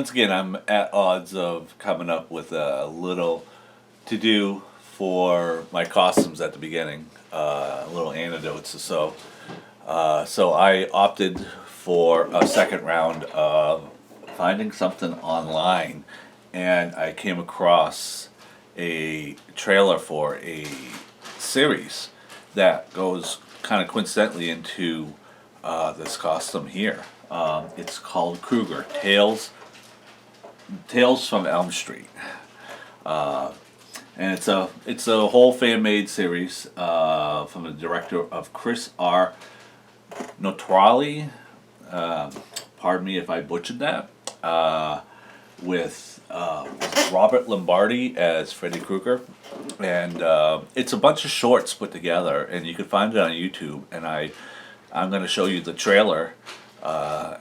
once again, I'm at odds of coming up with a little to do for my costumes at the beginning, little anecdotes or so. So I opted for a second round of finding something online, and I came across a trailer for a series that goes kind of coincidentally into this costume here. It's called Krueger Tales from Elm Street, and it's a whole fan made series from the director of Chris R. Notrali. Pardon me if I butchered that. With Robert Lombardi as Freddy Krueger, and it's a bunch of shorts put together, and you can find it on YouTube. And I'm going to show you the trailer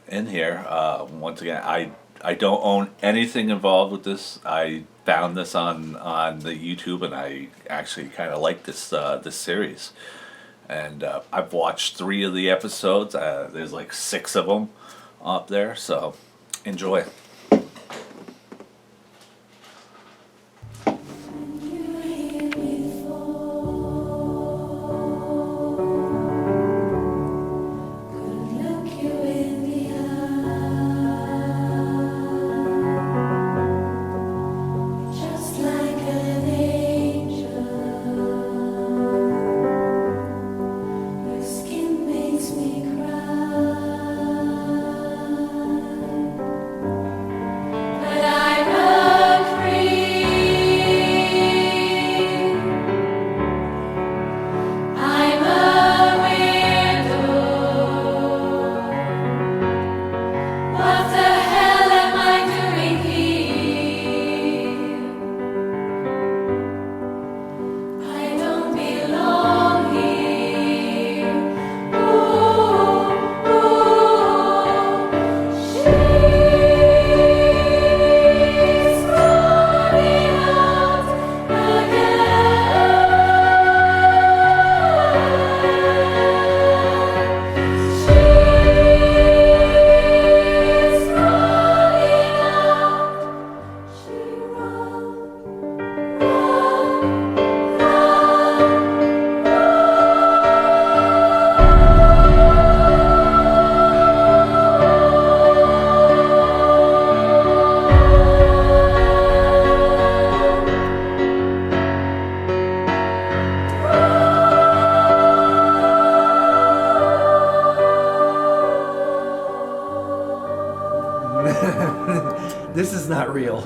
in here. Once again, I don't own anything involved with this. I found this on the YouTube, and I actually kind of like this series. And I've watched 3 of the episodes. There's like 6 of them up there, so enjoy. This is not real.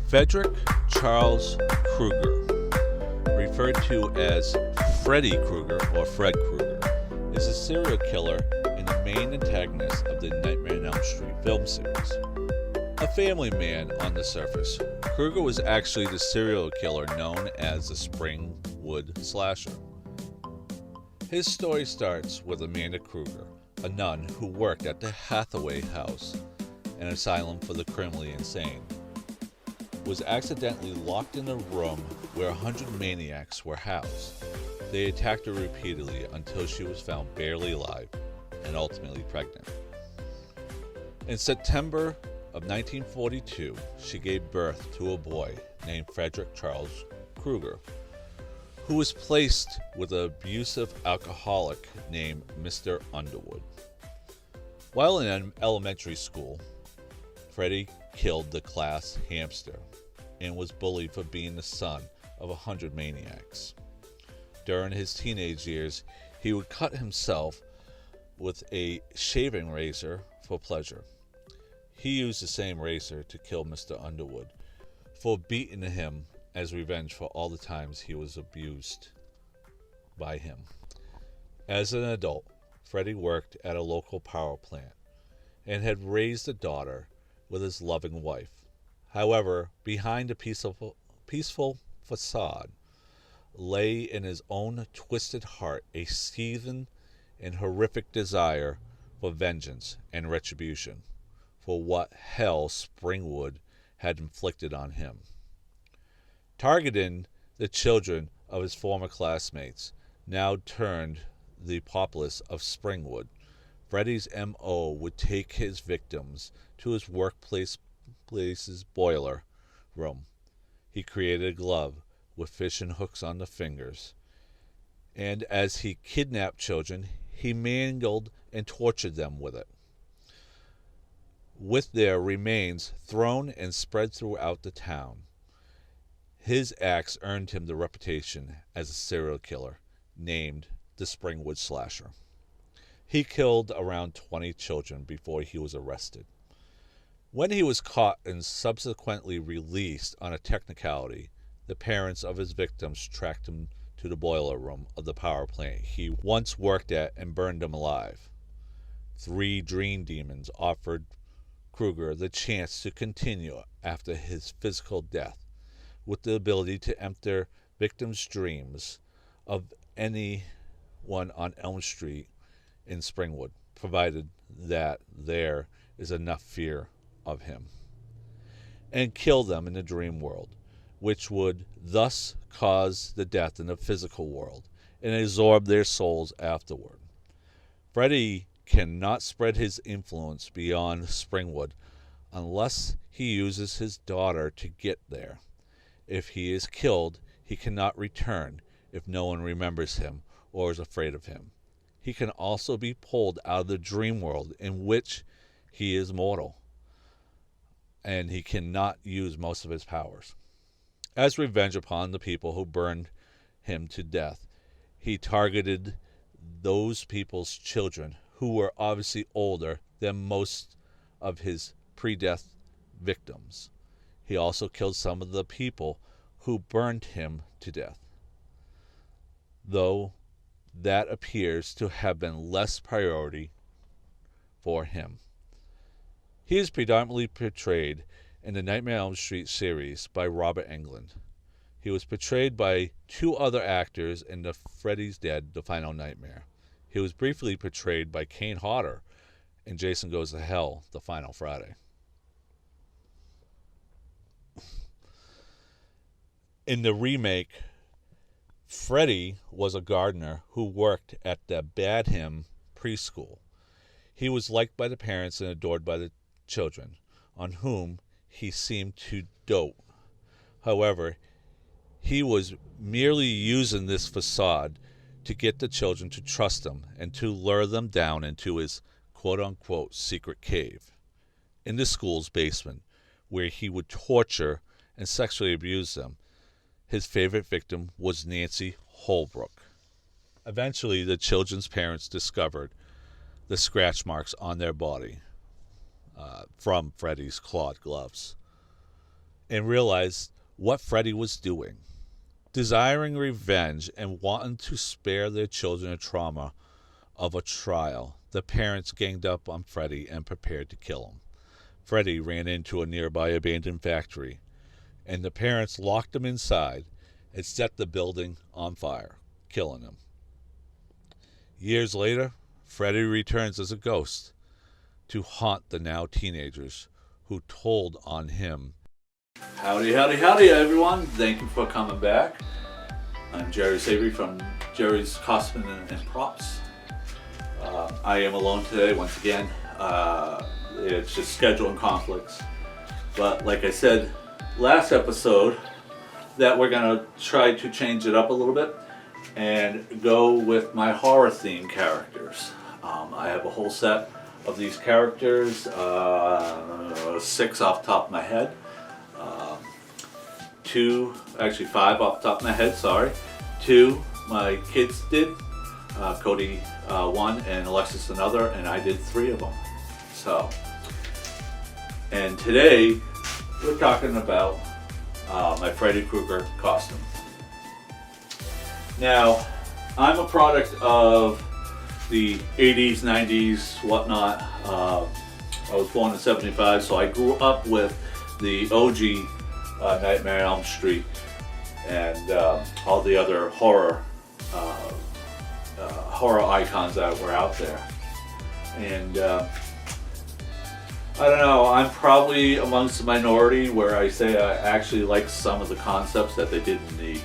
Frederick Charles Krueger, referred to as Freddy Krueger or Fred Krueger, is a serial killer and the main antagonist of the Nightmare on Elm Street film series. A family man on the surface, Krueger was actually the serial killer known as the Springwood Slasher. His story starts with Amanda Krueger, a nun who worked at the Hathaway House, an asylum for the criminally insane, was accidentally locked in a room where 100 maniacs were housed. They attacked her repeatedly until she was found barely alive and ultimately pregnant. In September of 1942, she gave birth to a boy named Frederick Charles Krueger, who was placed with an abusive alcoholic named Mr. Underwood. While in elementary school, Freddy killed the class hamster and was bullied for being the son of 100 maniacs. During his teenage years, he would cut himself with a shaving razor for pleasure. He used the same razor to kill Mr. Underwood for beating him as revenge for all the times he was abused by him. As an adult, Freddy worked at a local power plant and had raised a daughter with his loving wife. However, behind a peaceful facade, lay in his own twisted heart a seething and horrific desire for vengeance and retribution for what hell Springwood had inflicted on him. Targeting the children of his former classmates, now turned the populace of Springwood, Freddy's M.O. would take his victims to his workplace's boiler room. He created a glove with fishing hooks on the fingers, and as he kidnapped children, he mangled and tortured them with it, with their remains thrown and spread throughout the town. His acts earned him the reputation as a serial killer, named the Springwood Slasher. He killed around 20 children before he was arrested. When he was caught and subsequently released on a technicality, the parents of his victims tracked him to the boiler room of the power plant he once worked at and burned him alive. 3 dream demons offered Krueger the chance to continue after his physical death, with the ability to enter victims' dreams of anyone on Elm Street in Springwood, provided that there is enough fear of him, and kill them in the dream world, which would thus cause the death in the physical world and absorb their souls afterward. Freddy cannot spread his influence beyond Springwood unless he uses his daughter to get there. If he is killed, he cannot return if no one remembers him or is afraid of him. He can also be pulled out of the dream world in which he is mortal, and he cannot use most of his powers. As revenge upon the people who burned him to death, he targeted those people's children who were obviously older than most of his pre-death victims. He also killed some of the people who burned him to death, though that appears to have been less priority for him. He is predominantly portrayed in the Nightmare on Elm Street series by Robert Englund. He was portrayed by 2 other actors in the Freddy's Dead: The Final Nightmare. He was briefly portrayed by Kane Hodder in Jason Goes to Hell: The Final Friday. In the remake, Freddy was a gardener who worked at the Badham preschool. He was liked by the parents and adored by the children, on whom he seemed to dote. However, he was merely using this facade to get the children to trust him and to lure them down into his quote-unquote secret cave in the school's basement, where he would torture and sexually abuse them. His favorite victim was Nancy Holbrook. Eventually, the children's parents discovered the scratch marks on their body from Freddy's clawed gloves and realized what Freddy was doing. Desiring revenge and wanting to spare their children the trauma of a trial, the parents ganged up on Freddy and prepared to kill him. Freddy ran into a nearby abandoned factory, and the parents locked him inside and set the building on fire, killing him. Years later, Freddy returns as a ghost to haunt the now teenagers who told on him. Howdy, howdy, howdy, everyone. Thank you for coming back. I'm Jerry Savory from Jerry's Costume and Props. I am alone today once again. It's just scheduling conflicts. But like I said last episode, that we're going to try to change it up a little bit and go with my horror themed characters. I have a whole set of these characters, 6 off the top of my head. 5 off the top of my head, sorry. 2 my kids did, Cody 1 and Alexis another, and I did 3 of them. So, and today we're talking about my Freddy Krueger costume. Now, I'm a product of the 80s, 90s, whatnot. I was born in 75, so I grew up with the OG Nightmare on Elm Street and all the other horror icons that were out there. And I don't know, I'm probably amongst the minority where I say I actually like some of the concepts that they did in the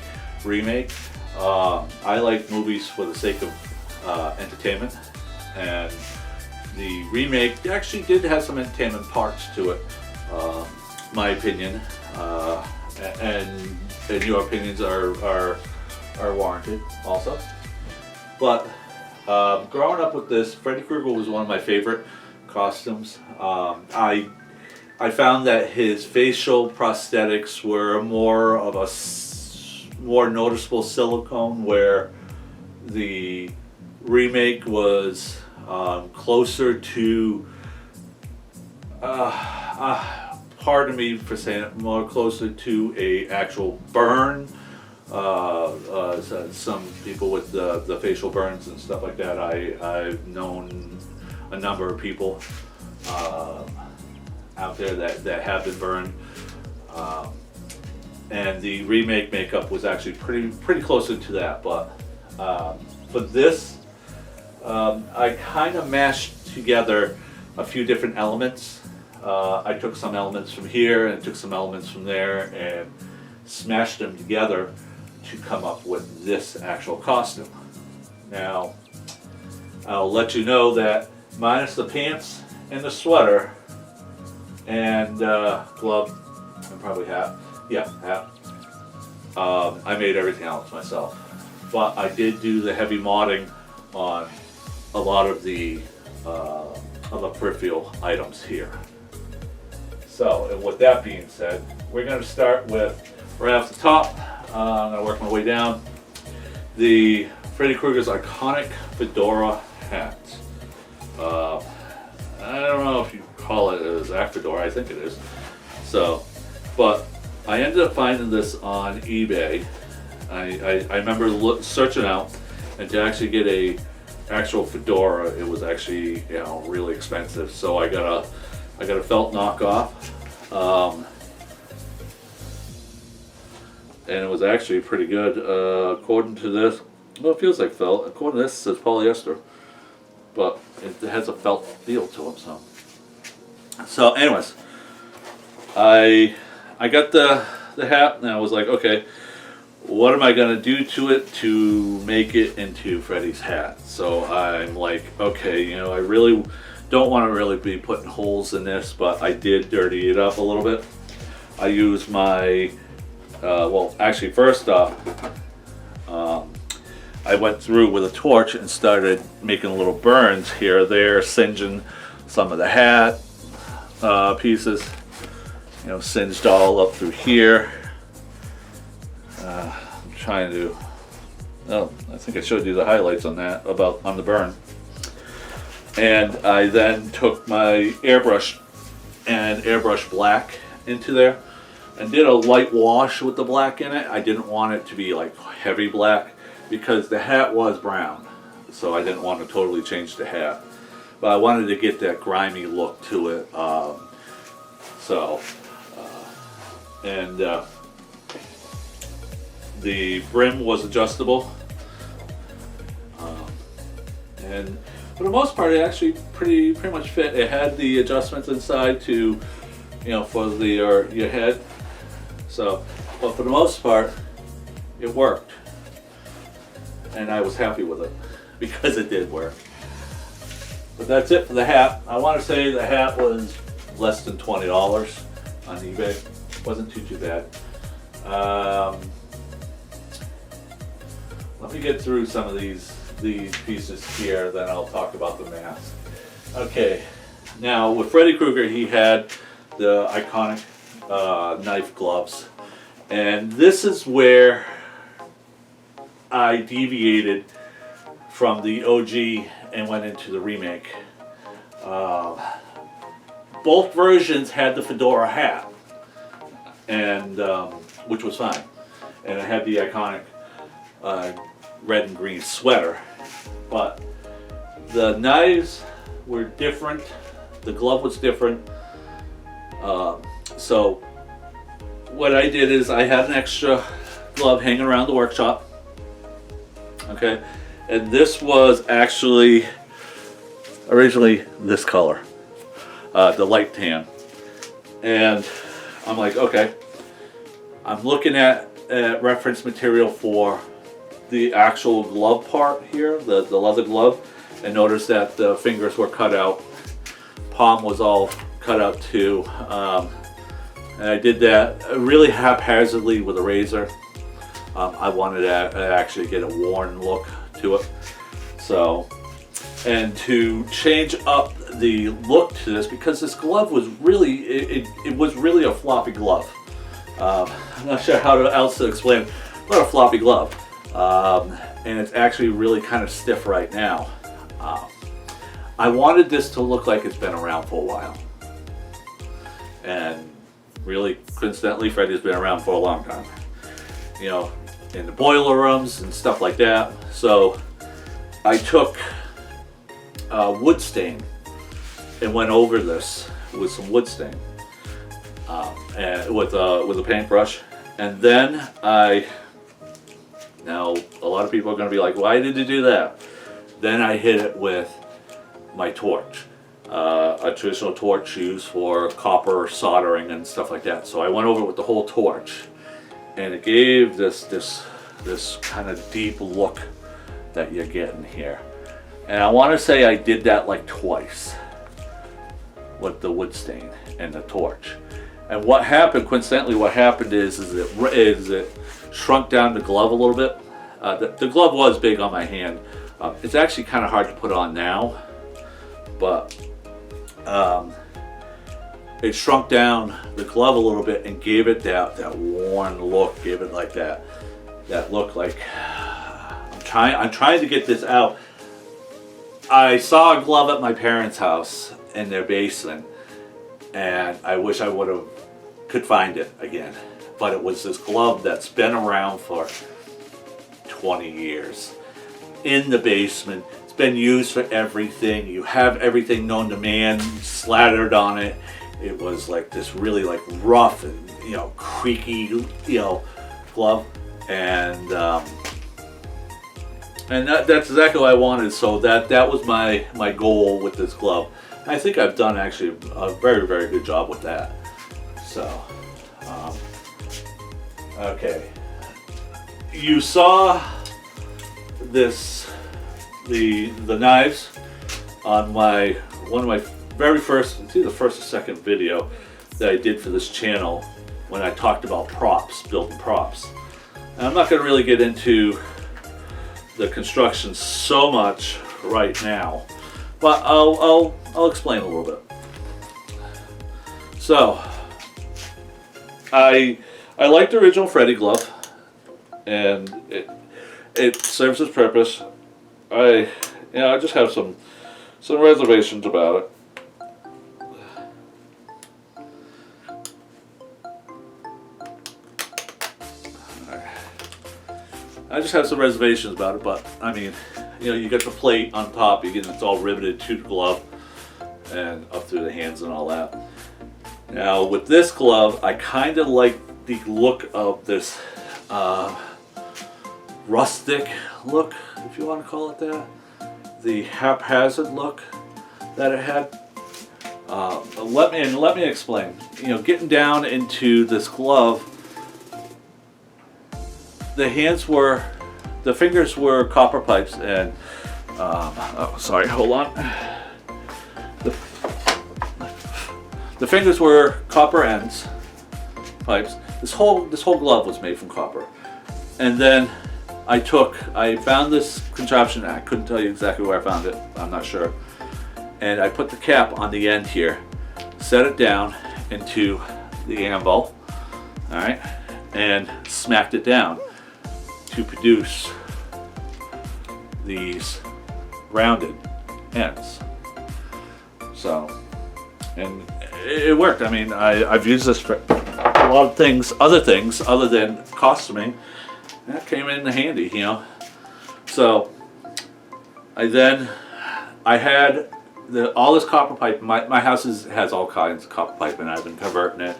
remake. I like movies for the sake of entertainment, and the remake actually did have some entertainment parts to it, my opinion, and your opinions are warranted also. But growing up with this, Freddy Krueger was one of my favorite costumes. I found that his facial prosthetics were more of a more noticeable silicone, where the remake was closer to, pardon me for saying it, more closer to a actual burn. Some people with the facial burns and stuff like that, I've known a number of people out there that have been burned, and the remake makeup was actually pretty closer to that. But for this, I kind of mashed together a few different elements. I took some elements from here and took some elements from there and smashed them together to come up with this actual costume. Now, I'll let you know that minus the pants and the sweater and glove and probably hat, hat, I made everything else myself. But I did do the heavy modding on a lot of the peripheral items here. So, and with that being said, we're going to start with right off the top. I'm going to work my way down. The Freddy Krueger's iconic fedora hat. I don't know if you call it a Zach fedora, I think it is. So, but I ended up finding this on eBay. I remember searching out, and to actually get a actual fedora, it was actually, you know, really expensive. So I got a felt knockoff. And it was actually pretty good, according to this. Well, it feels like felt. According to this, it says polyester, but it has a felt feel to it. So anyways, I got the hat, and I was like, okay, what am I gonna do to it to make it into Freddy's hat? So I'm like, okay, you know, I really don't want to really be putting holes in this, but I did dirty it up a little bit. I used my well, actually, first off, I went through with a torch and started making little burns here or there, singeing some of the hat pieces. You know, singed all up through here. I'm trying to. Oh, I think I showed you the highlights on that on the burn. And I then took my airbrush and airbrush black into there and did a light wash with the black in it. I didn't want it to be like heavy black because the hat was brown, so I didn't want to totally change the hat. But I wanted to get that grimy look to it. The brim was adjustable, and for the most part, it actually pretty much fit. It had the adjustments inside to, you know, for your head. So, but for the most part, it worked, and I was happy with it because it did work. But that's it for the hat. I want to say the hat was less than $20 on eBay. Wasn't too bad. Let me get through some of these pieces here, then I'll talk about the mask. Okay, now with Freddy Krueger, he had the iconic knife gloves, and this is where I deviated from the OG and went into the remake. Both versions had the fedora hat, and which was fine, and it had the iconic red and green sweater, but the knives were different, the glove was different. So what I did is I had an extra glove hanging around the workshop. Okay, and this was actually originally this color, the light tan. And I'm like, okay, I'm looking at reference material for the actual glove part here, the leather glove, and notice that the fingers were cut out, palm was all cut out too. And I did that really haphazardly with a razor. I wanted to actually get a worn look to it. So, and to change up the look to this, because this glove was really, it was really a floppy glove. I'm not sure how else to explain, but a floppy glove. And it's actually really kind of stiff right now. I wanted this to look like it's been around for a while. And really, coincidentally, Freddy's been around for a long time. You know, in the boiler rooms and stuff like that. So I took wood stain and went over this with some wood stain and with a paintbrush. And then now a lot of people are going to be like, why did you do that? Then I hit it with my torch, a traditional torch used for copper soldering and stuff like that. So I went over with the whole torch, and it gave this kind of deep look that you're getting here. And I want to say I did that like twice with the wood stain and the torch. And what happened, coincidentally, what happened is it shrunk down the glove a little bit. The glove was big on my hand. It's actually kind of hard to put on now, but it shrunk down the glove a little bit and gave it that worn look. Gave it like that look like I'm trying to get this out. I saw a glove at my parents' house in their basement, and I wish I could find it again. But it was this glove that's been around for 20 years in the basement. It's been used for everything. You have everything known to man slattered on it. It was like this really like rough and creaky glove, and that's exactly what I wanted. So that was my goal with this glove. And I think I've done actually a very, very good job with that. So okay, you saw the knives on one of my very first, it's either the first or second video that I did for this channel when I talked about props, building props. And I'm not going to really get into the construction so much right now, but I'll explain a little bit. So I like the original Freddy glove, and it serves its purpose. I just have some reservations about it. I just have some reservations about it, but I mean, you got the plate on top. It's all riveted to the glove and up through the hands and all that. Now with this glove, I kind of like the look of this rustic look, if you want to call it that. The haphazard look that it had. Let me explain. Getting down into this glove, the fingers were copper pipes, and hold on. The fingers were copper ends, pipes. This whole glove was made from copper. And then I found this contraption. I couldn't tell you exactly where I found it. I'm not sure. And I put the cap on the end here, set it down into the anvil, all right, and smacked it down to produce these rounded ends. So, and it worked. I mean, I've used this for a lot of things, other than costuming. That came in handy, So, I had all this copper pipe. My house has all kinds of copper pipe, and I've been converting it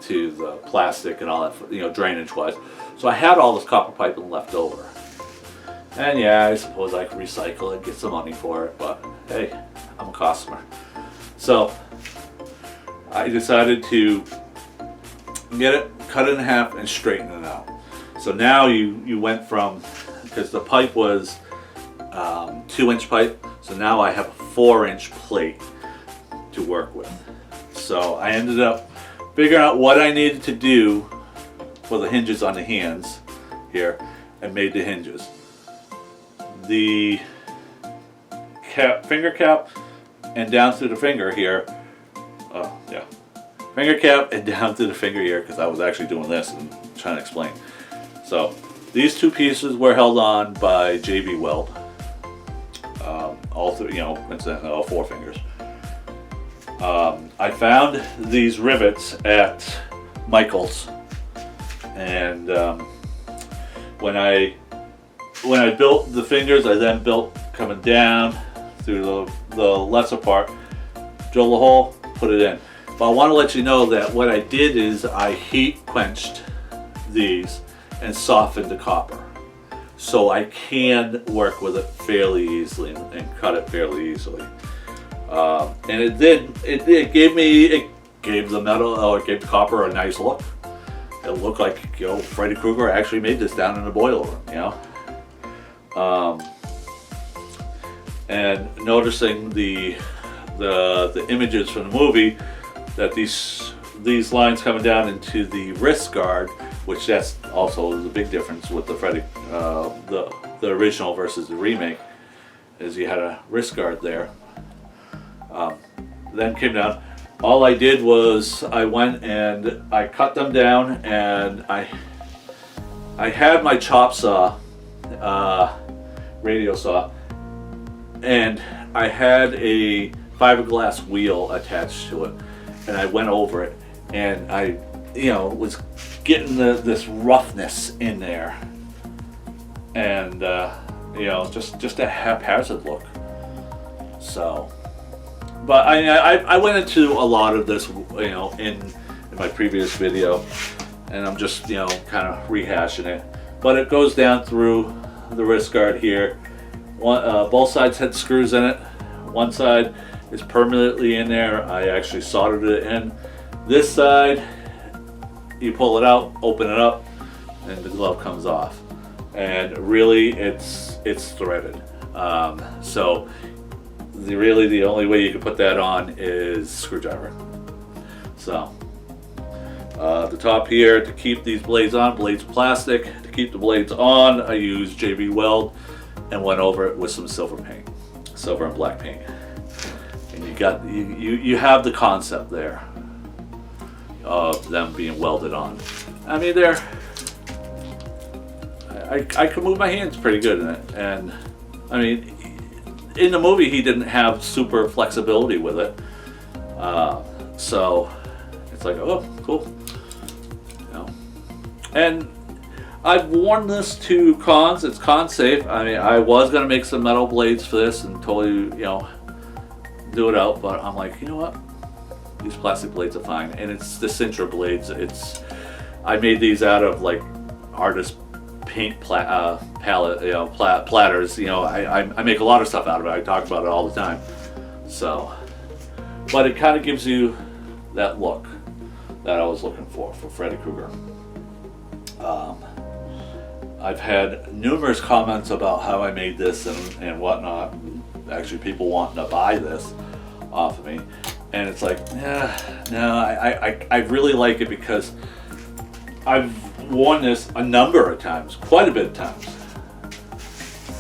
to the plastic and all that, you know, drainage wise. So I had all this copper piping left over. And yeah, I suppose I could recycle it, get some money for it, but hey, I'm a customer. So I decided to get it, cut it in half, and straighten it out. So now you went from, because the pipe was 2-inch pipe, so now I have a 4-inch plate to work with. So I ended up figuring out what I needed to do for the hinges on the hands here, and made the hinges. The finger cap and down through the finger here. Oh yeah, finger cap and down through the finger here, because I was actually doing this and trying to explain. So these two pieces were held on by JB Weld. All three, you know, incidentally, all 4 fingers. I found these rivets at Michael's, and when I built the fingers, I then built coming down through the lesser part, drill the hole, put it in. But I want to let you know that what I did is I heat quenched these and softened the copper, so I can work with it fairly easily and cut it fairly easily. And it gave the metal, or it gave the copper a nice look. It looked like, you know, Freddy Krueger actually made this down in the boiler room, you know. And noticing the images from the movie, that these lines coming down into the wrist guard, which that's also the big difference with the Freddy, the original versus the remake, is you had a wrist guard there. Then came down. All I did was I went and I cut them down, and I had my chop saw, radio saw, and I had a fiberglass wheel attached to it, and I went over it, and I, you know, was getting this roughness in there, and you know, just a haphazard look. So, but I went into a lot of this, you know, in my previous video, and I'm just, you know, kind of rehashing it. But it goes down through the wrist guard here. Both sides had screws in it. One side is permanently in there. I actually soldered it in. This side, you pull it out, open it up, and the glove comes off. And really, it's threaded. So really the only way you can put that on is screwdriver. So the top here, to keep these blades on, blades plastic. To keep the blades on, I use JB Weld and went over it with some silver paint, silver and black paint. And you have the concept there of them being welded on. I mean, I could move my hands pretty good in it, and I mean, in the movie he didn't have super flexibility with it, so it's like, oh, cool, you know. And I've worn this to cons. It's con safe. I mean, I was gonna make some metal blades for this and totally, you know, do it out, but I'm like, you know what? These plastic blades are fine, and it's the Sintra blades. I made these out of like artist paint palette, you know, platters. You know, I make a lot of stuff out of it. I talk about it all the time. So, but it kind of gives you that look that I was looking for Freddy Krueger. I've had numerous comments about how I made this and whatnot. Actually, people wanting to buy this off of me, and it's like, yeah, no, I really like it because I've worn this a number of times, quite a bit of times,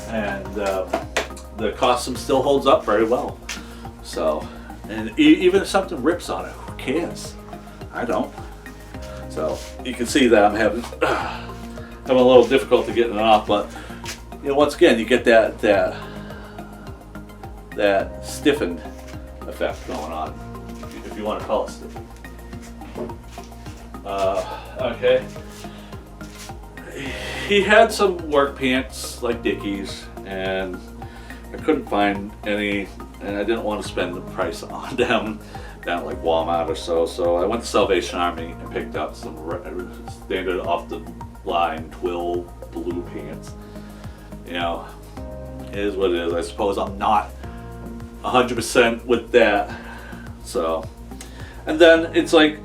and the costume still holds up very well. So, and even if something rips on it, who cares? I don't. So you can see that I'm having a little difficulty getting it off, but you know, once again, you get that stiffened effect going on, if you want to call it stiffened. Okay. He had some work pants like Dickies, and I couldn't find any, and I didn't want to spend the price on them. down at like Walmart or so. So I went to Salvation Army and picked up some standard off the line twill blue pants. You know, it is what it is. I suppose I'm not 100% with that. So, and then it's like,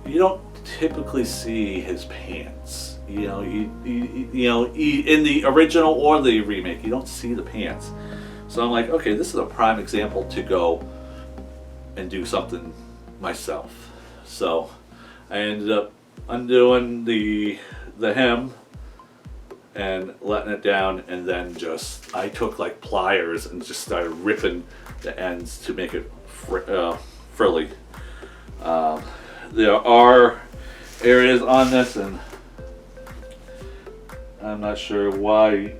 you don't typically see his pants. You know, in the original or the remake, you don't see the pants. So I'm like, okay, this is a prime example to go and do something myself. So I ended up undoing the hem and letting it down, and then I took like pliers and just started ripping the ends to make it frilly. There are areas on this, and I'm not sure why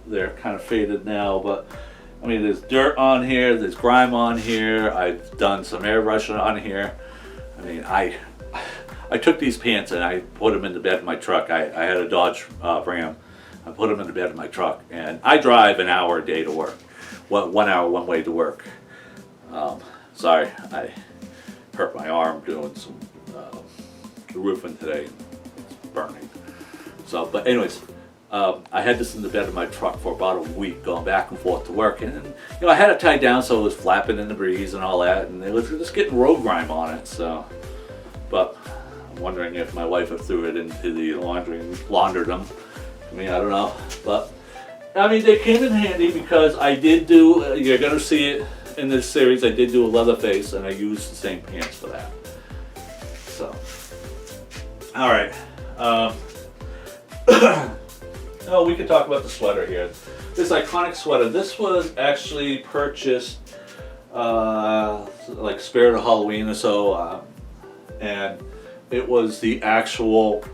they're kind of faded now, but I mean, there's dirt on here, there's grime on here, I've done some airbrushing on here. I mean, I took these pants and I put them in the bed of my truck. I had a Dodge Ram. I put them in the bed of my truck, and I drive an hour a day to work. 1 hour one way to work. Sorry, I hurt my arm doing some roofing today. It's burning. So, but anyways, I had this in the bed of my truck for about a week, going back and forth to work, and you know, I had it tied down so it was flapping in the breeze and all that, and it was just getting road grime on it. So, but I'm wondering if my wife threw it into the laundry and laundered them. I mean, I don't know, but I mean, they came in handy because I did do. You're gonna see it in this series. I did do a leather face, and I used the same pants for that. So, all right. Oh, we could talk about the sweater here. This iconic sweater. This was actually purchased like Spirit of Halloween or so, and it was the actual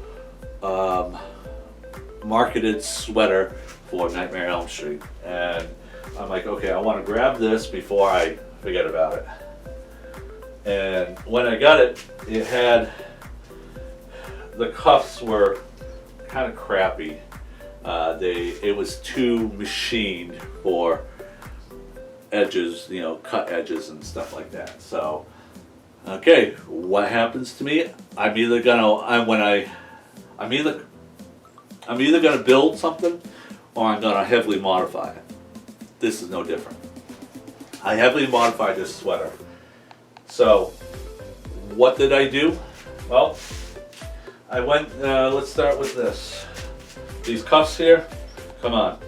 marketed sweater for Nightmare on Elm Street. And I'm like, okay, I want to grab this before I forget about it. And when I got it, it had, the cuffs were kind of crappy. It was too machined for edges, you know, cut edges and stuff like that. So, okay, what happens to me? I'm either gonna build something, or I'm gonna heavily modify it. This is no different. I heavily modified this sweater. So, what did I do? Well, I went. Let's start with this. These cuffs here, come on.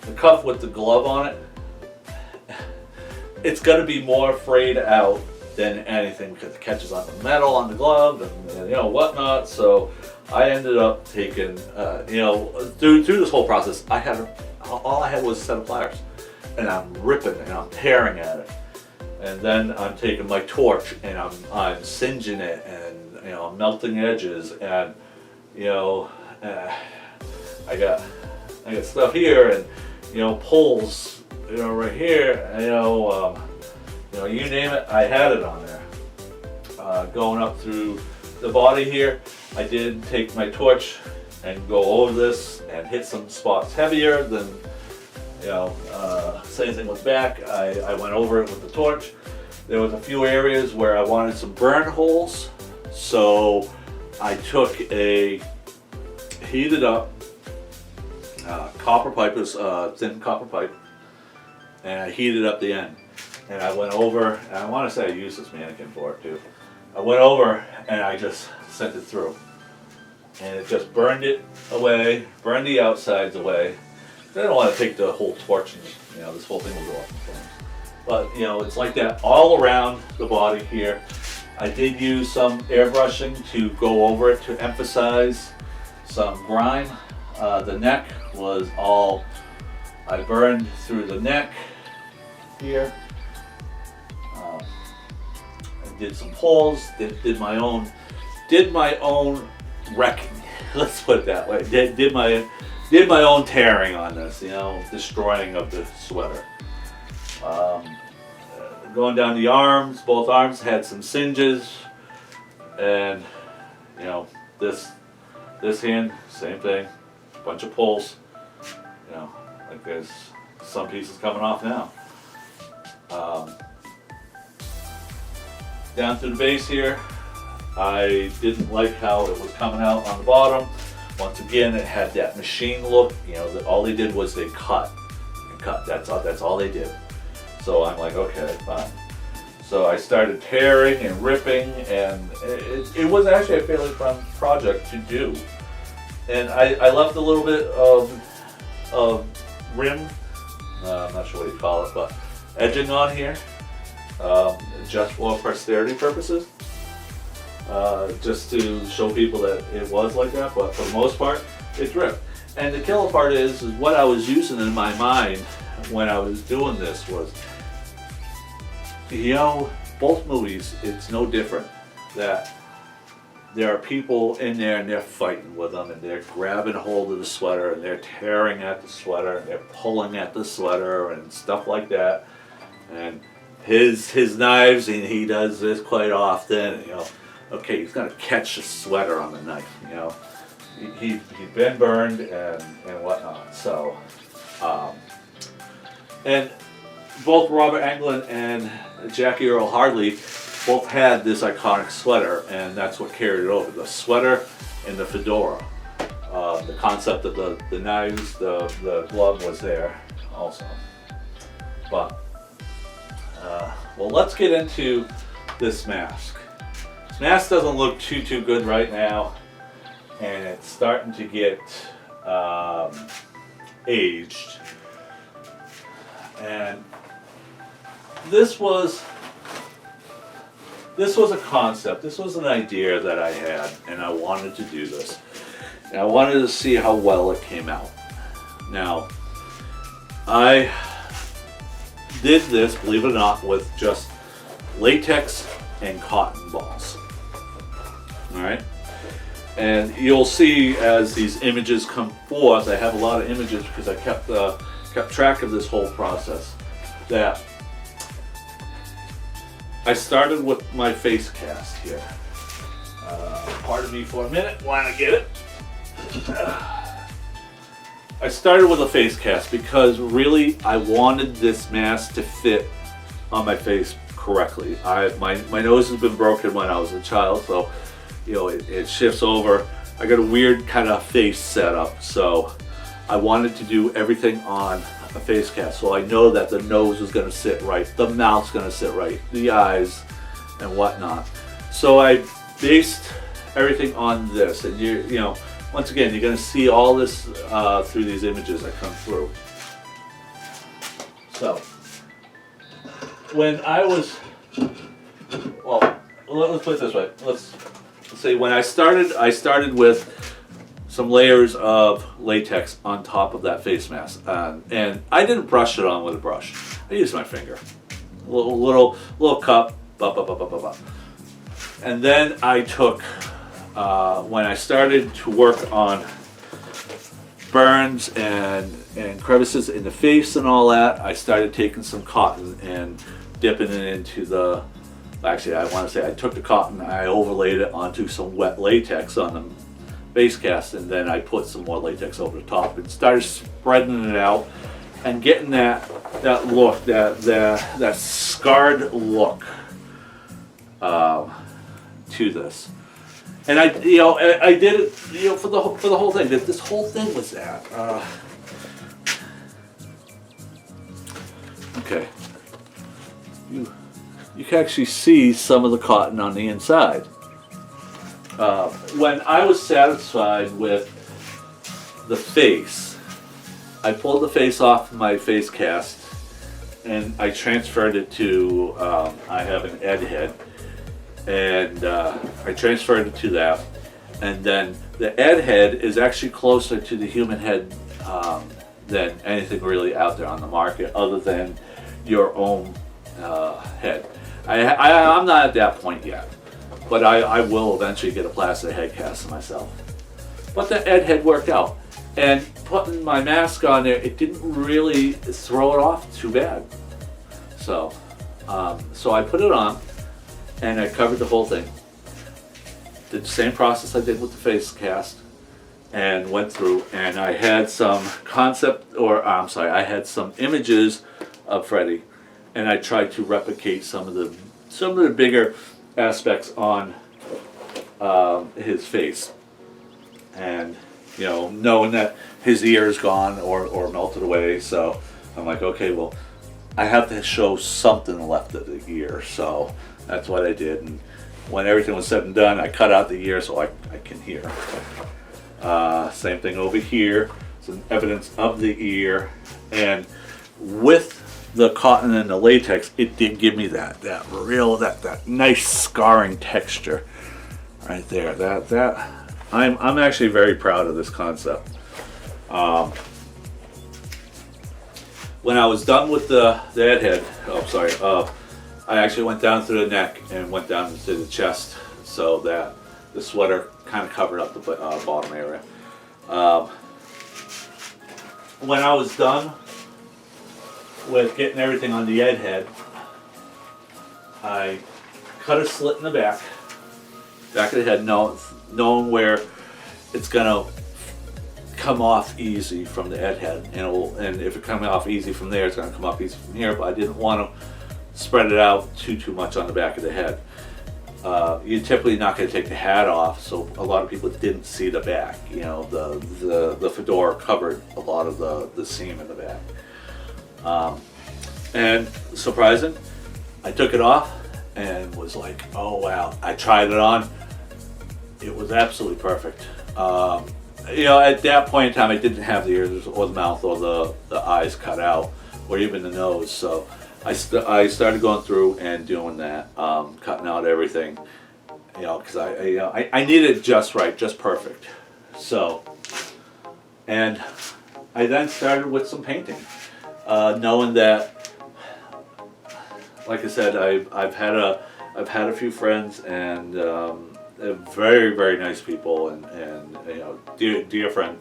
The cuff with the glove on it, it's gonna be more frayed out than anything because it catches on the metal on the glove and you know whatnot. So I ended up taking, you know, through this whole process, all I had was a set of pliers, and I'm ripping and I'm tearing at it, and then I'm taking my torch and I'm singeing it, and you know, I'm melting edges, and you know. I got stuff here, and you know, pulls, you know, right here, you know, you name it, I had it on there. Going up through the body here, I did take my torch and go over this and hit some spots heavier than, you know, same thing with back. I went over it with the torch. There was a few areas where I wanted some burn holes, so I took a heated up copper pipe, it was thin copper pipe, and I heated up the end. And I went over, and I want to say I used this mannequin for it too. I went over and I just sent it through. And it just burned it away, burned the outsides away. I don't want to take the whole torch and, you know, this whole thing will go up in flames. But, you know, it's like that all around the body here. I did use some airbrushing to go over it to emphasize some grime. The neck was all, I burned through the neck here. I did some pulls, did my own wrecking. Let's put it that way. Did my own tearing on this, you know, destroying of the sweater. Going down the arms, both arms had some singes, and you know, this hand, same thing, bunch of pulls. You know, like there's some pieces coming off now. down through the base here. I didn't like how it was coming out on the bottom. Once again, it had that machine look. You know, all they did was they cut and cut. That's all they did. So I'm like, okay, fine. So I started tearing and ripping, and it was actually a fairly fun project to do. And I left a little bit of rim, I'm not sure what you call it, but edging on here, just for posterity purposes. Just to show people that it was like that, but for the most part, it dripped. And the killer part is what I was using in my mind when I was doing this was, you know, both movies, it's no different. That there are people in there and they're fighting with them and they're grabbing hold of the sweater and they're tearing at the sweater and they're pulling at the sweater and stuff like that. And his knives, and he does this quite often, you know. Okay, he's gonna catch the sweater on the knife, you know. He'd been burned and whatnot. So, and both Robert Englund and Jackie Earle Hartley both had this iconic sweater, and that's what carried it over. The sweater and the fedora. The concept of the knives, the glove was there also. But, well, let's get into this mask. This mask doesn't look too good right now, and it's starting to get aged. And this was a concept, this was an idea that I had, and I wanted to do this. And I wanted to see how well it came out. Now, I did this, believe it or not, with just latex and cotton balls. Alright? And you'll see as these images come forth, I have a lot of images because I kept track of this whole process, that I started with my face cast here. Pardon me for a minute while I get it. I started with a face cast because really I wanted this mask to fit on my face correctly. My nose has been broken when I was a child, so you know it shifts over. I got a weird kind of face setup, so I wanted to do everything on a face cast, so I know that the nose is going to sit right, the mouth's going to sit right, the eyes and whatnot. So I based everything on this, and you know, once again, you're going to see all this through these images that come through. So when I was, well, let's put it this way. Let's say when I started with some layers of latex on top of that face mask, and I didn't brush it on with a brush. I used my finger, a little cup, and then I took when I started to work on burns and crevices in the face and all that. I started taking some cotton and dipping it into the. Actually, I want to say I took the cotton, I overlaid it onto some wet latex on the face cast, and then I put some more latex over the top and started spreading it out and getting that look, that scarred look to this. And I did it, for the whole thing. This whole thing was that. Okay. You can actually see some of the cotton on the inside. When I was satisfied with the face, I pulled the face off my face cast and I transferred it to, I have an Ed head, and I transferred it to that. And then the Ed head is actually closer to the human head than anything really out there on the market other than your own head. I'm not at that point yet, but I will eventually get a plastic head cast myself. But the Ed head worked out, and putting my mask on there, it didn't really throw it off too bad. So I put it on, and I covered the whole thing. Did the same process I did with the face cast, and went through, and I had some I had some images of Freddy, and I tried to replicate some of the bigger aspects on his face, and knowing that his ear is gone or melted away, so I'm like, okay, well, I have to show something left of the ear, so that's what I did. And when everything was said and done, I cut out the ear so I can hear. Same thing over here, some evidence of the ear, and with the cotton and the latex, it did give me that nice scarring texture right there. That I'm actually very proud of this concept. When I was done with the head, I actually went down through the neck and went down to the chest, so that the sweater kind of covered up the bottom area. When I was done with getting everything on the head, I cut a slit in the back of the head, knowing where it's gonna come off easy from the head, and if it comes off easy from there, it's gonna come off easy from here. But I didn't want to spread it out too much on the back of the head. You're typically not going to take the hat off, so a lot of people didn't see the back. The fedora covered a lot of the seam in the back. And surprising, I took it off and was like, oh wow. I tried it on. It was absolutely perfect. At that point in time, I didn't have the ears or the mouth or the eyes cut out, or even the nose. So I started going through and doing that, cutting out everything, because I needed it just right, just perfect. So, and I then started with some painting, knowing that, like I said, I've had a few friends, and they're very, very nice people, and dear friend,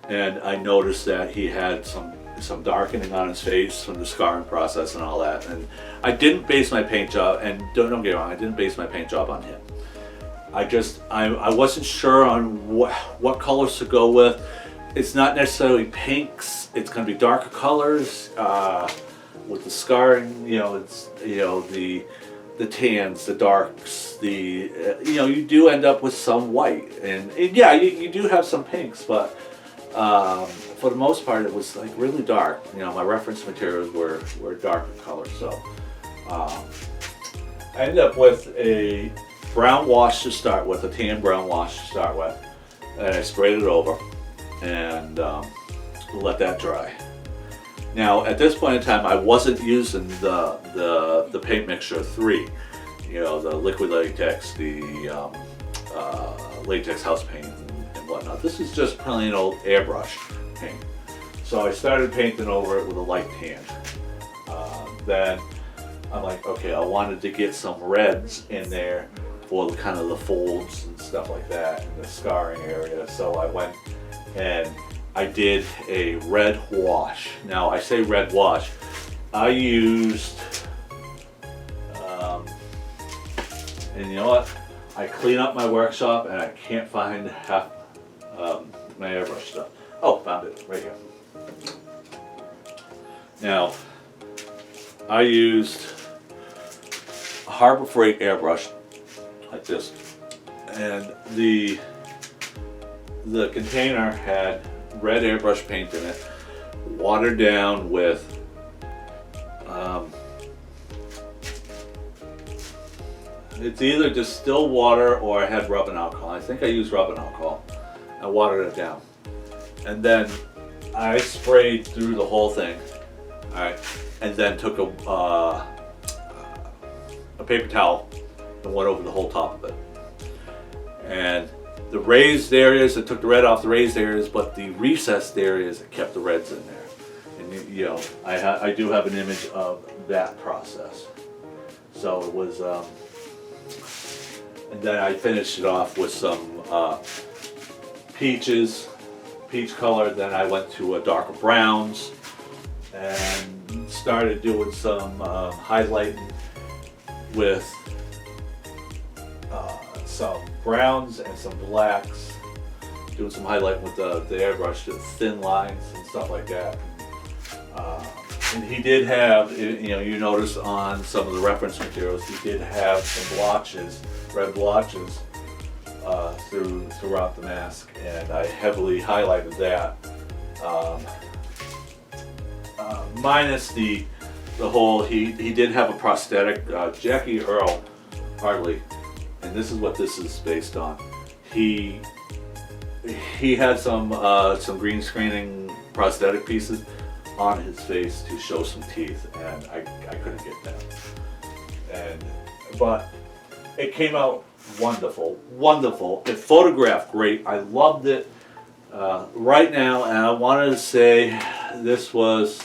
and I noticed that he had some darkening on his face from the scarring process and all that. And I didn't base my paint job, and don't get me wrong, I didn't base my paint job on him. I wasn't sure on what colors to go with. It's not necessarily pinks, it's going to be darker colors with the scarring. It's the tans, the darks, you do end up with some white, and yeah, you do have some pinks, but for the most part, it was like really dark. My reference materials were darker colors, so I ended up with a brown wash to start with, a tan brown wash to start with, and I sprayed it over and let that dry. Now, at this point in time, I wasn't using the paint mixture 3, the liquid latex, the latex house paint and whatnot. This is just plain old airbrush paint. So I started painting over it with a light tan. Then I'm like, okay, I wanted to get some reds in there for the kind of the folds and stuff like that, and the scarring area. So I went and I did a red wash. Now, I say red wash, I used, and you know what? I clean up my workshop and I can't find half my airbrush stuff. Oh, found it right here. Now, I used a Harbor Freight airbrush like this, and the container had red airbrush paint in it, watered down with it's either distilled water or I had rubbing alcohol. I think I used rubbing alcohol. I watered it down, and then I sprayed through the whole thing. All right, and then took a paper towel and went over the whole top of it. And the raised areas, it took the red off the raised areas, but the recessed areas, it kept the reds in there. And I do have an image of that process. So it was, and then I finished it off with some peach color. Then I went to a darker browns and started doing some highlighting with some browns and some blacks, doing some highlighting with the airbrush, just thin lines and stuff like that. And he did have, you notice on some of the reference materials, he did have some blotches, red blotches, throughout the mask, and I heavily highlighted that. Minus the whole, he did have a prosthetic, Jackie Earl Hartley, and this is what this is based on. He had some green screening prosthetic pieces on his face to show some teeth, and I couldn't get that. But it came out wonderful. It photographed great. I loved it. Right now, and I wanted to say this was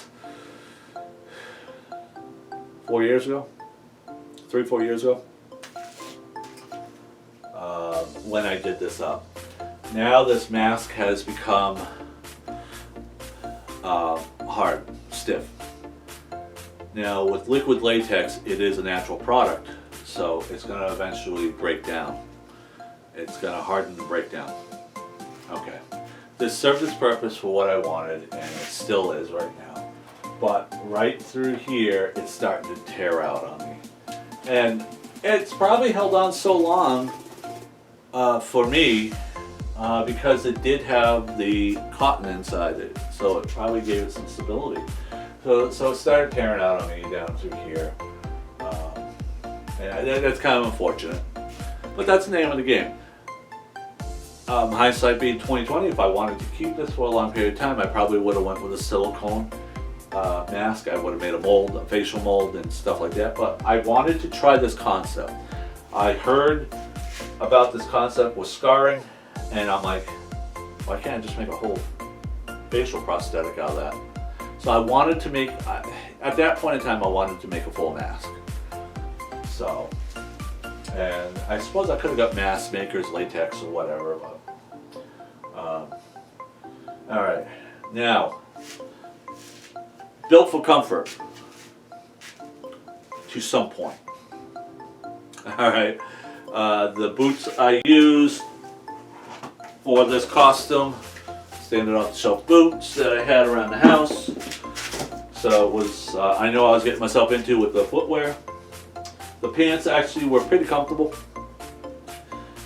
4 years ago, 3-4 years ago, when I did this up. Now this mask has become hard, stiff. Now with liquid latex, it is a natural product, so it's going to eventually break down. It's going to harden and break down. Okay. This served its purpose for what I wanted, and it still is right now. But right through here, it's starting to tear out on me. And it's probably held on so long for me because it did have the cotton inside it, so it probably gave it some stability. So it started tearing out on me down through here. And that's kind of unfortunate. But that's the name of the game. Hindsight being 2020, if I wanted to keep this for a long period of time, I probably would have went with a silicone mask. I would have made a mold, a facial mold and stuff like that. But I wanted to try this concept. I heard about this concept with scarring, and I'm like, why can't I just make a whole facial prosthetic out of that? So I wanted to make, at that point in time, I wanted to make a full mask. So, and I suppose I could have got mask makers, latex or whatever, but all right. Now, built for comfort to some point. All right. The boots I used for this costume, standard off the shelf boots that I had around the house. So it was, I know I was getting myself into with the footwear. The pants actually were pretty comfortable.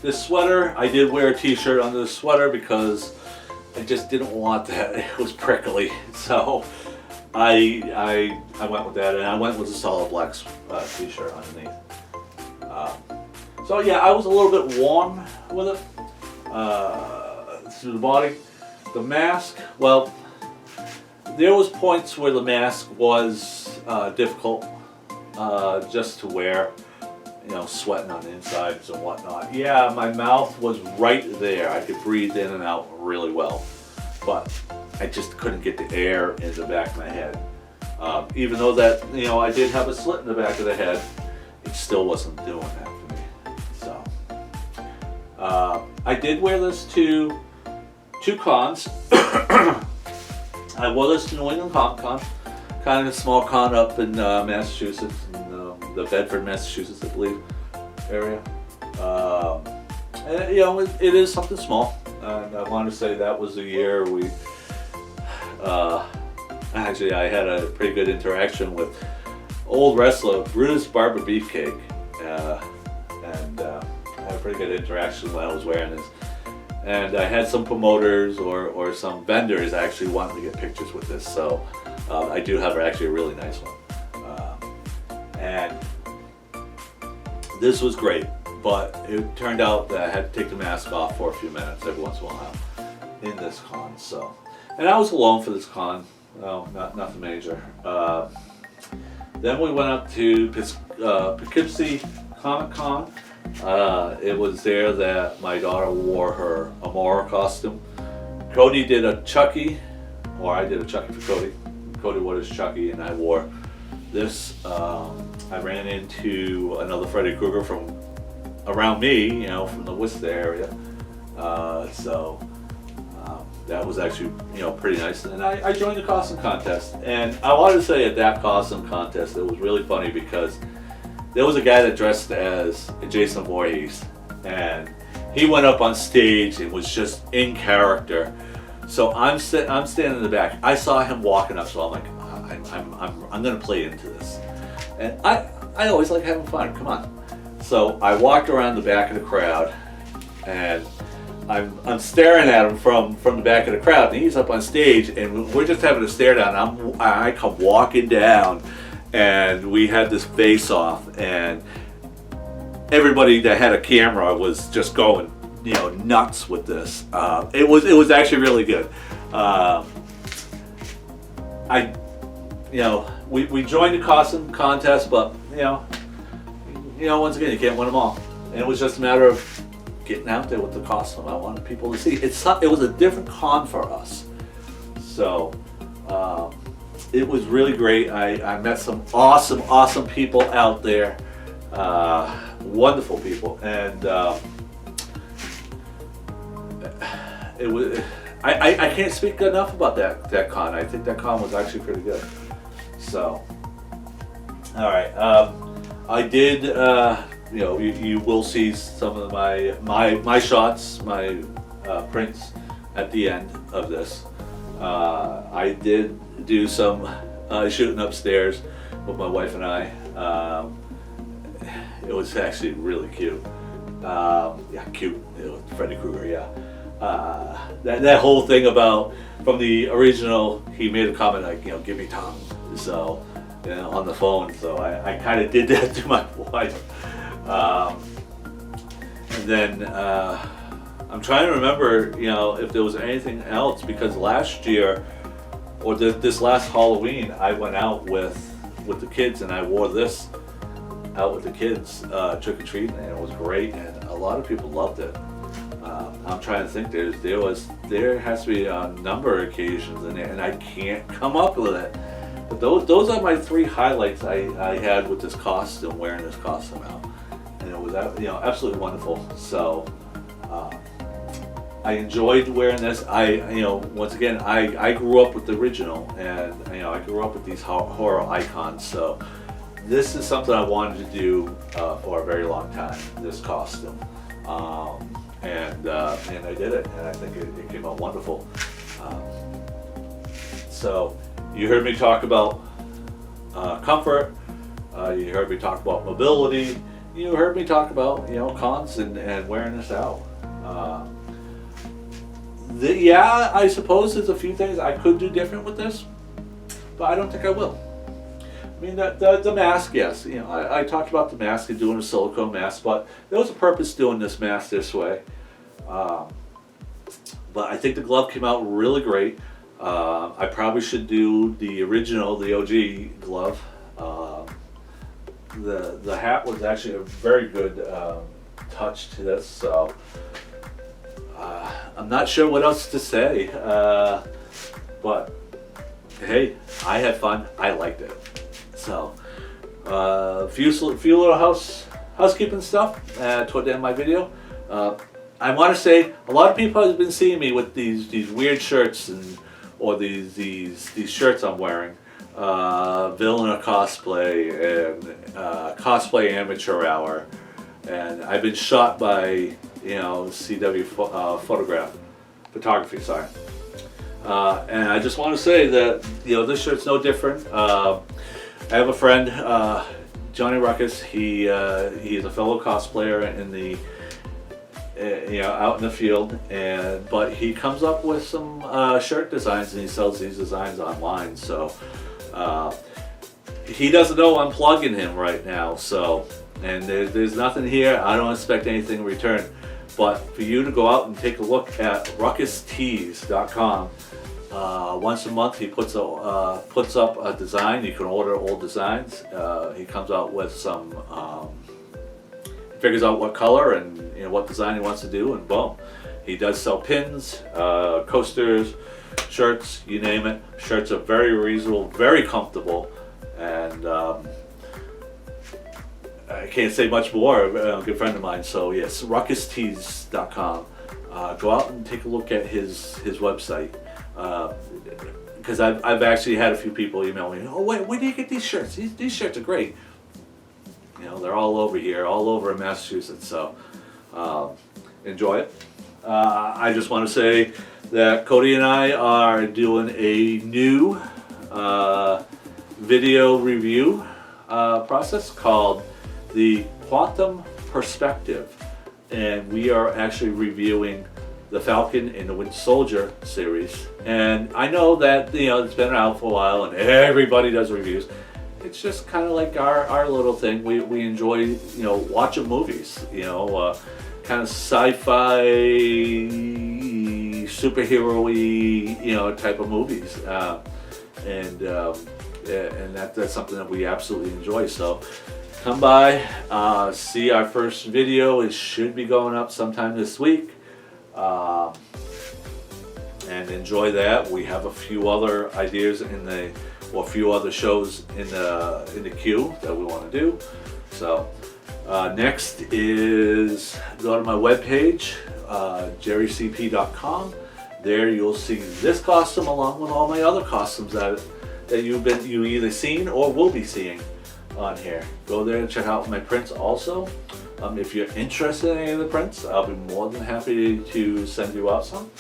This sweater, I did wear a t-shirt under the sweater because I just didn't want that. It was prickly. So I went with that, and I went with a solid black t-shirt underneath. So yeah, I was a little bit warm with it through the body. The mask, well, there was points where the mask was difficult just to wear, sweating on the insides and whatnot. Yeah, my mouth was right there. I could breathe in and out really well, but I just couldn't get the air in the back of my head. Even though that, I did have a slit in the back of the head, it still wasn't doing that for me. So, I did wear this to 2 cons. I wore this to New England Comic Con, kind of a small con up in Massachusetts, in the Bedford, Massachusetts, I believe, area. And, it is something small, and I want to say that was the year we. Actually, I had a pretty good interaction with old wrestler Brutus Barber Beefcake, and I had a pretty good interaction when I was wearing this. And I had some promoters or some vendors actually wanting to get pictures with this, so I do have actually a really nice one. And this was great, but it turned out that I had to take the mask off for a few minutes every once in a while in this con. So, and I was alone for this con. No, nothing major. Then we went up to Poughkeepsie Comic Con. It was there that my daughter wore her Amora costume. Cody did a Chucky, or I did a Chucky for Cody. Cody wore his Chucky, and I wore this. I ran into another Freddy Krueger from around me, from the Worcester area. So that was actually, pretty nice. And I joined the costume contest. And I wanted to say at that costume contest, it was really funny because there was a guy that dressed as Jason Voorhees, and he went up on stage and was just in character. So I'm standing in the back. I saw him walking up, so I'm like, I'm gonna play into this, and I always like having fun. Come on. So I walked around the back of the crowd, and I'm staring at him from the back of the crowd, and he's up on stage, and we're just having a stare down. I come walking down, and we had this face off, and everybody that had a camera was just going, nuts with this. It was actually really good. We joined the costume contest, but once again, you can't win them all. And it was just a matter of getting out there with the costume. I wanted people to see. It was a different con for us. So it was really great. I met some awesome people out there. Wonderful people. And it was. I can't speak enough about that con. I think that con was actually pretty good. So, all right. I did. You will see some of my shots, my prints at the end of this. I did do some shooting upstairs with my wife and I. It was actually really cute. Cute. It was Freddy Krueger. Yeah. That whole thing about from the original, he made a comment like, give me tongue. So, on the phone. So I kind of did that to my wife. And then I'm trying to remember, if there was anything else, because last year or this last Halloween, I went out with the kids and I wore this out with the kids trick or treating, and it was great, and a lot of people loved it. I'm trying to think. There has to be a number of occasions in there, and I can't come up with it. But those are my 3 highlights I had with this costume, wearing this costume out, and it was absolutely wonderful. So I enjoyed wearing this. Once again, I grew up with the original, and I grew up with these horror icons. So this is something I wanted to do for a very long time. This costume. And I did it, and I think it came out wonderful. So you heard me talk about comfort. You heard me talk about mobility. You heard me talk about cons and wearing this out. I suppose there's a few things I could do different with this, but I don't think I will. I mean, the mask, yes. I talked about the mask and doing a silicone mask, but there was a purpose doing this mask this way. But I think the glove came out really great. I probably should do the original, the OG glove. The hat was actually a very good touch to this, so I'm not sure what else to say. But hey, I had fun. I liked it. So, few little housekeeping stuff toward the end of my video. I want to say a lot of people have been seeing me with these weird shirts or these shirts I'm wearing. Villain cosplay and cosplay amateur hour, and I've been shot by CW photography. Sorry. And I just want to say that this shirt's no different. I have a friend, Johnny Ruckus. He's a fellow cosplayer in the out in the field, but he comes up with some shirt designs, and he sells these designs online. So he doesn't know I'm plugging him right now. So, and there's nothing here. I don't expect anything in return. But for you to go out and take a look at ruckustees.com. Once a month he puts up a design. You can order old designs. He comes out with some, figures out what color and what design he wants to do, and boom. He does sell pins, coasters, shirts, you name it. Shirts are very reasonable, very comfortable, and I can't say much more. A good friend of mine. So yes, ruckustees.com. Go out and take a look at his website. Because I've actually had a few people email me, oh wait, where do you get these shirts? These shirts are great. They're all over here, all over in Massachusetts, so enjoy it. I just want to say that Cody and I are doing a new video review process called the Quantum Perspective, and we are actually reviewing the Falcon and the Winter Soldier series. And I know that it's been out for a while and everybody does reviews. It's just kind of like our little thing. We enjoy watching movies, kind of sci-fi, superhero-y type of movies, and that's something that we absolutely enjoy. So come by, see our first video. It should be going up sometime this week. And enjoy that. We have a few other ideas a few other shows in the queue that we want to do. So next is go to my webpage, jerrycp.com. There you'll see this costume along with all my other costumes that you either seen or will be seeing on here. Go there and check out my prints also. If you're interested in any of the prints, I'll be more than happy to send you out some.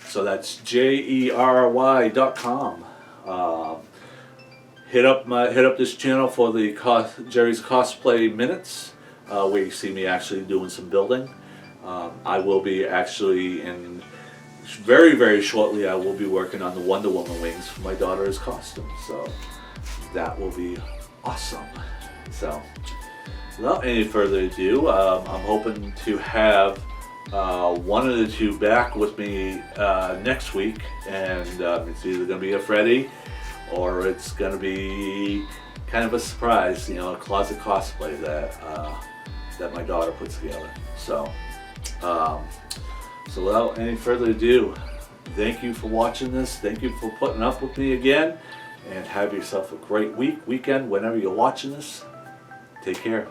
So that's jerry.com. Hit up this channel for the Jerry's Cosplay Minutes, where you see me actually doing some building. I will be actually very, very shortly. I will be working on the Wonder Woman wings for my daughter's costume. So that will be awesome. So without any further ado, I'm hoping to have one of the two back with me next week, and it's either going to be a Freddy or it's going to be kind of a surprise, a closet cosplay that my daughter puts together. So without any further ado, thank you for watching this. Thank you for putting up with me again, and have yourself a great weekend whenever you're watching this. Take care.